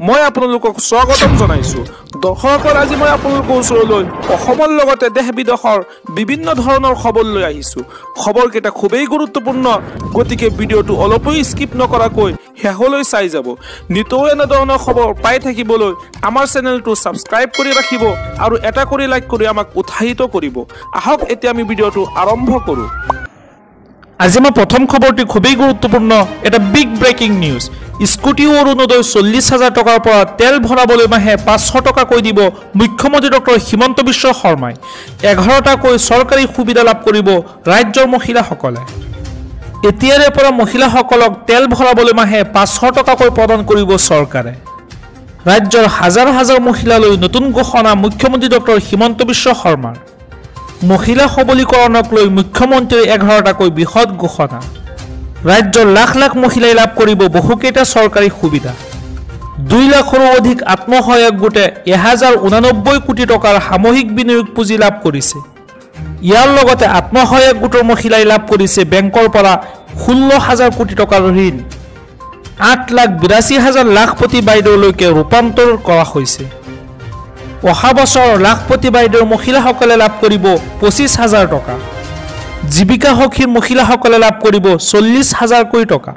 মই আপোনালোকক স্বাগতম জনাইছো। দৰ্শকৰ আজি মই আপোনালোকৰ ওচৰলৈ অসমৰ লগতে দেশ বিদেশৰ বিভিন্ন ধৰণৰ খবৰ লৈ আহিছো। খবৰকেইটা খুবেই গুৰুত্বপূৰ্ণ, গতিকে ভিডিঅ'টো অলপো স্কিপ নকৰাকৈ শেষলৈ চাই যাব। নিতৌ এনে ধৰণৰ খবৰ পাই থাকিবলৈ আমাৰ চেনেলটো ছাবস্ক্ৰাইব কৰি ৰাখিব আৰু এটা কৰি লাইক কৰি আমাক উৎসাহিত কৰিব। আহক এতিয়া আমি ভিডিঅ'টো আৰম্ভ কৰোঁ। আজি মই প্ৰথম খবৰটি খুবেই গুৰুত্বপূৰ্ণ, এটা big breaking news. Scooty Orunodoi 40,000 টকাৰ পৰা তেল ভৰাবলৈ মাহে 500 টকাকৈ দিব মুখ্যমন্ত্ৰী ডক্টৰ হিমন্ত বিশ্ব শৰ্মাই। 11টাকৈ চৰকাৰী সুবিধা লাভ কৰিব ৰাজ্যৰ মহিলাসকলে। এতিয়াৰে পৰা মহিলাসকলক তেল ভৰাবলৈ মাহে 500 টকাকৈ প্ৰদান কৰিব চৰকাৰে। ৰাজ্যৰ হাজাৰ হাজাৰ মহিলালৈ নতুন ঘোষণা মুখ্যমন্ত্ৰী ডক্টৰ হিমন্ত বিশ্ব শৰ্মাৰ। মহিলা সবলীকৰণক লৈ মুখ্যমন্ত্ৰীৰ 11টাকৈ বৃহৎ ঘোষণা। ৰাজ্যৰ লাখ লাখ মহিলাই লাভ কৰিব বহুকেইটা চৰকাৰী সুবিধা। 2 লাখৰো অধিক আত্মসহায়ক গোটে 1089 কোটি টকাৰ সামূহিক বিনিয়োগ পুঁজি লাভ কৰিছে। ইয়াৰ লগতে আত্মসহায়ক গোটৰ মহিলাই লাভ কৰিছে বেংকৰ পৰা 16,000 কোটি টকাৰ ঋণ। 8,82,000 লাখপতি বাইদেউলৈকে ৰূপান্তৰ কৰা হৈছে। অহা বছৰ লাখপতি বাইদেউৰ মহিলাসকলে লাভ কৰিব 25,000 টকা। জীৱিকা সখীৰ মহিলাসকলে লাভ কৰিব 40,000 টকা।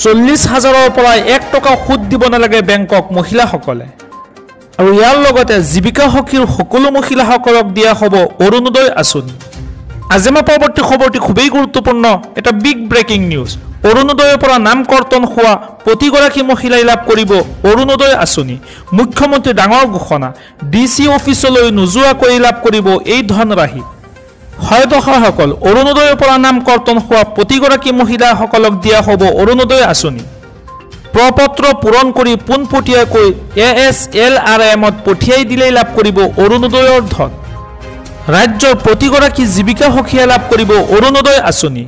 40,000ৰ পৰা 1 টকা সুদ দিব নালাগে বেংকক মহিলাসকলে। আৰু ইয়াৰ লগতে জীৱিকা সখীৰ সকলো মহিলাসকলক দিয়া হ'ব অৰুণোদয় আঁচনি। আজি মই পৰৱৰ্তী খবৰটি খুবেই গুৰুত্বপূৰ্ণ, এটা বিগ ব্ৰেকিং নিউজ। অৰুণোদয়ৰ পৰা নাম কৰ্তন হোৱা প্ৰতিগৰাকী মহিলাই লাভ কৰিব অৰুণোদয় আঁচনি। মুখ্যমন্ত্ৰীৰ ডাঙৰ ঘোষণা, DC অফিচলৈ নোযোৱাকৈ লাভ কৰিব এই ধনৰাশি। হয় দৰ্শকসকল, অৰুণোদয়ৰ পৰা নাম কৰ্তন হোৱা প্ৰতিগৰাকী মহিলাসকলক দিয়া হ'ব অৰুণোদয় আঁচনি। প্ৰপত্ৰ পূৰণ কৰি পোনপটীয়াকৈ ASLRMত পঠিয়াই দিলেই লাভ কৰিব অৰুণোদয়ৰ ধন। ৰাজ্যৰ প্ৰতিগৰাকী জীৱিকা সখীয়ে লাভ কৰিব অৰুণোদয় আঁচনি।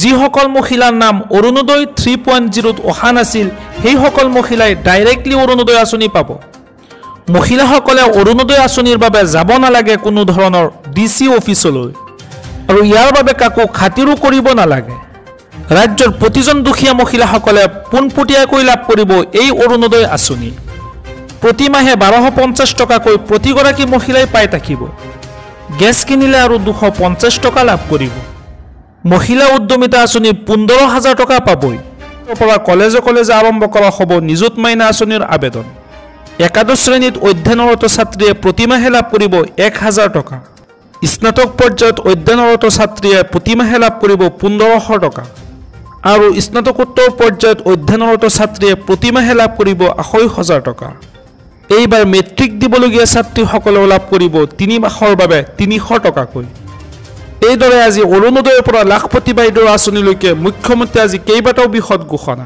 যিসকল মহিলাৰ নাম অৰুণোদয় 3.0ত অহা নাছিল, সেইসকল মহিলাই ডাইৰেক্টলি অৰুণোদয় আঁচনি পাব। মহিলাসকলে অৰুণোদয় আঁচনিৰ বাবে যাব নালাগে কোনো ধৰণৰ DC অফিচলৈ, আৰু ইয়াৰ বাবে কাকো খাতিৰো কৰিব নালাগে। ৰাজ্যৰ প্ৰতিজন দুখীয়া মহিলাসকলে পোনপটীয়াকৈ লাভ কৰিব এই অৰুণোদয় আঁচনি। প্ৰতিমাহে 1250 টকাকৈ প্ৰতিগৰাকী মহিলাই পাই থাকিব। গেছ কিনিলে আৰু 250 টকা লাভ কৰিব। মহিলা উদ্যমিতা আঁচনি 15,000 টকা পাবই। পৰা কলেজে আৰম্ভ কৰা হ'ব নিযুত মাইনা আঁচনিৰ আবেদন। একাদশ শ্ৰেণীত অধ্যয়নৰত ছাত্ৰীয়ে প্ৰতিমাহে লাভ কৰিব 1,000 টকা। স্নাতক পৰ্যায়ত অধ্যয়নৰত ছাত্ৰীয়ে প্ৰতিমাহে লাভ কৰিব 1,500 টকা। আৰু স্নাতকোত্তৰ পৰ্যায়ত অধ্যয়নৰত ছাত্ৰীয়ে প্ৰতিমাহে লাভ কৰিব 2,500 টকা। এইবাৰ মেট্ৰিক দিবলগীয়া ছাত্ৰীসকলেও লাভ কৰিব 3 মাহৰ বাবে 300 টকাকৈ। এইদৰে আজি অৰুণোদয়ৰ পৰা লাখপতি বাইদেউৰ আঁচনিলৈকে মুখ্যমন্ত্ৰীয়ে আজি কেইবাটাও বৃহৎ ঘোষণা।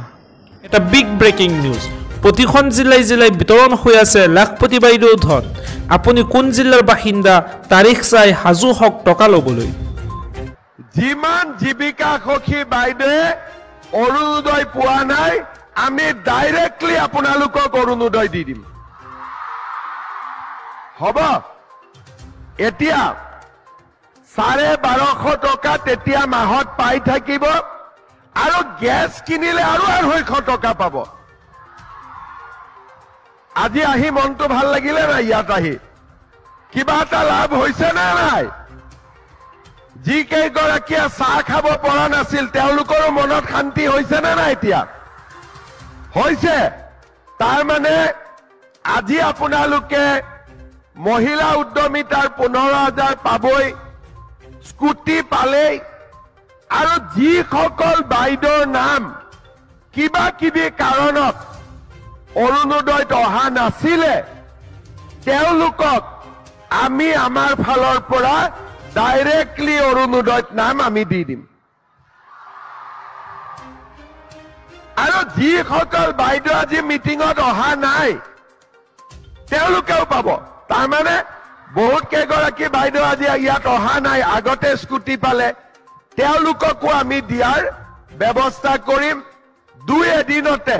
এটা বিগ ব্ৰেকিং নিউজ। প্ৰতিখন জিলাই জিলাই বিতৰণ হৈ আছে লাখপতি বাইদেউৰ ধন। আপুনি কোন জিলাৰ বাসিন্দা তাৰিখ চাই সাজু হওক টকা ল'বলৈ। যিমান জীৱিকা সখী বাইদেৱে অৰুণোদয় পোৱা নাই, আমি ডাইৰেক্টলি আপোনালোকক অৰুণোদয় দি দিম। হ'ব, এতিয়া 1250 টকা তেতিয়া মাহত পাই থাকিব, আৰু গেছ কিনিলে আৰু 250 টকা পাব। আজি আহি মনটো ভাল লাগিলে নাই? ইয়াত আহি কিবা এটা লাভ হৈছে নে নাই? যি কেইগৰাকীয়ে চাহ খাব পৰা নাছিল তেওঁলোকৰো মনত শান্তি হৈছে নে নাই? এতিয়া হৈছে। তাৰ মানে আজি আপোনালোকে মহিলা উদ্যমিতাৰ 15,000 পাবই, স্কুটি পালেই। আৰু যিসকল বাইদেউৰ নাম কিবা কিবি কাৰণত অৰুণোদয়ত অহা নাছিলে, তেওঁলোকক আমি আমাৰ ফালৰ পৰা ডাইৰেক্টলি অৰুণোদয়ত নাম আমি দি দিম। আৰু যিসকল বাইদেউ আজি মিটিঙত অহা নাই তেওঁলোকেও পাব। তাৰমানে বহুত কেইগৰাকী বাইদেউ আজি ইয়াত অহা নাই, আগতে স্কুটি পালে, তেওঁলোককো আমি দিয়াৰ ব্যৱস্থা কৰিম। 2 এদিনতে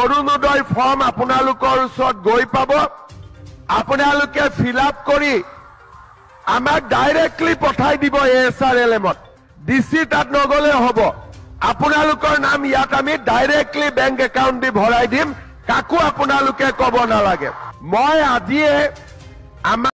অৰুণোদয় ফৰ্ম আপোনালোকৰ ওচৰত গৈ পাব। আপোনালোকে ফিল আপ কৰি আমাক ডাইৰেক্টলি পঠাই দিব ASRLMত। DC তাত নগলে হ'ব, আপোনালোকৰ নাম ইয়াত আমি ডাইৰেক্টলি বেংক একাউণ্ট দি ভৰাই দিম। কাকো আপোনালোকে কব নালাগে। মই আজিয়ে আমাৰ